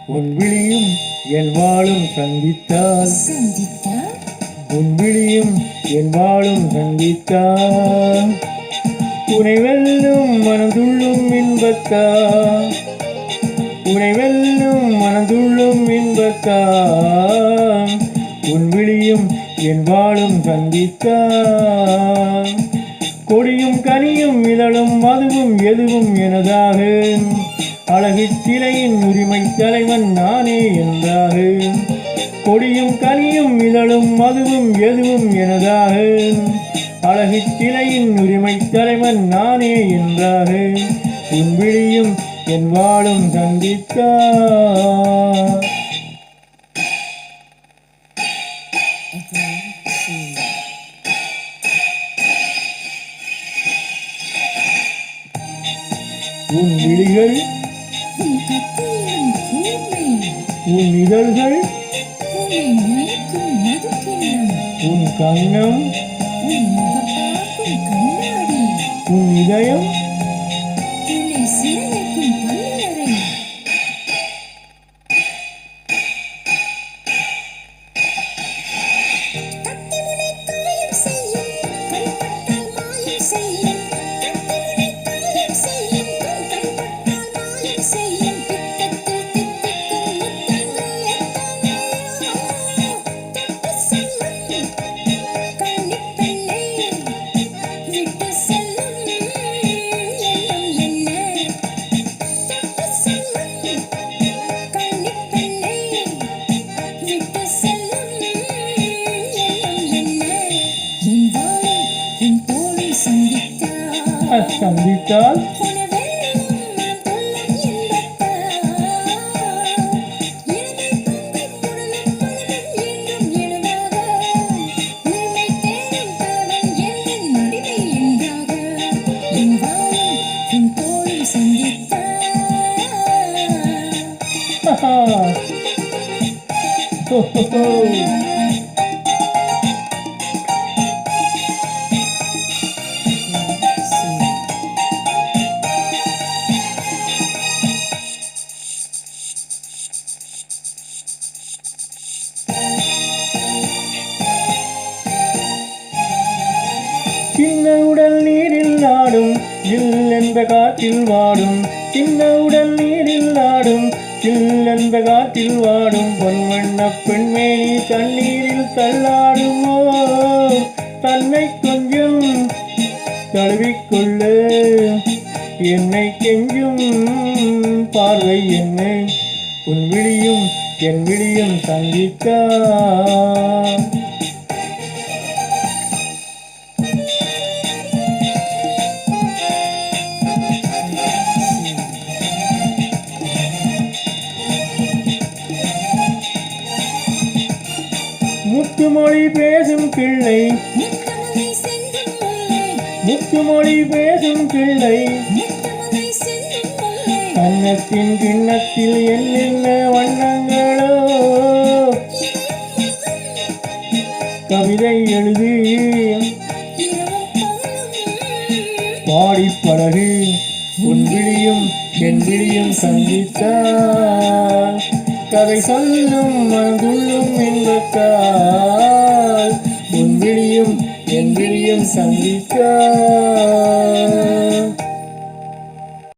உன் விழியும் என் வாழும் சந்தித்தால் உன் விழியும் என் வாழும் சந்தித்தால் உனை வெல்லும் மனதுள்ளும் இன்பத்தால் உனை வெல்லும் மனதுள்ளும் இன்பத்தால் உன் விழியும் என் வாழும் சந்தித்தால் கொடியும் கனியும் இதழும் மதுவும் எதுவும் எனதாக அழகு சிலையின் உரிமை தலைவன் நானே என்றாக கொடியும் கனியும் இதழும் மதுவும் எதுவும் எனதாக அழகு சிலையின் உரிமை தலைவன் நானே என்றாக உன் விழியும் என் வாழும் சந்தித்தார். உன் விழிகள் உன் இதழ்கள் உன் கண்ணம் உன் இதயம் சந்தித்தால் சின்ன உடல் நீரில் ஆடும் இல் என்ற காற்றில் வாடும் சின்ன உடல் நீரில் ஆடும் இல் என்ற காற்றில் வாடும் பொன்வண்ண பெண்மேனி தண்ணீரில் தள்ளாடுமோ தன்னை கொஞ்சம் தழுவிக்கொள்ள என்னை கெஞ்சும் பார்வை என்னை உன் விழியும் என் விழியும் சந்திக்க முத்துமொழி பேசும் கிள்ளை முத்துமொழி பேசும் கிள்ளை கன்னத்தின் கிண்ணத்தில் என்னென்ன வண்ணங்களோ கவிதை எழுதி பாடி பழகு உன் விழியும் என் விழியும் சந்தித்தால் கதை சொல்லும் மனதுள்ளும் இன்பத்தால் உன் விழியும் என் விழியும் சந்தித்தால்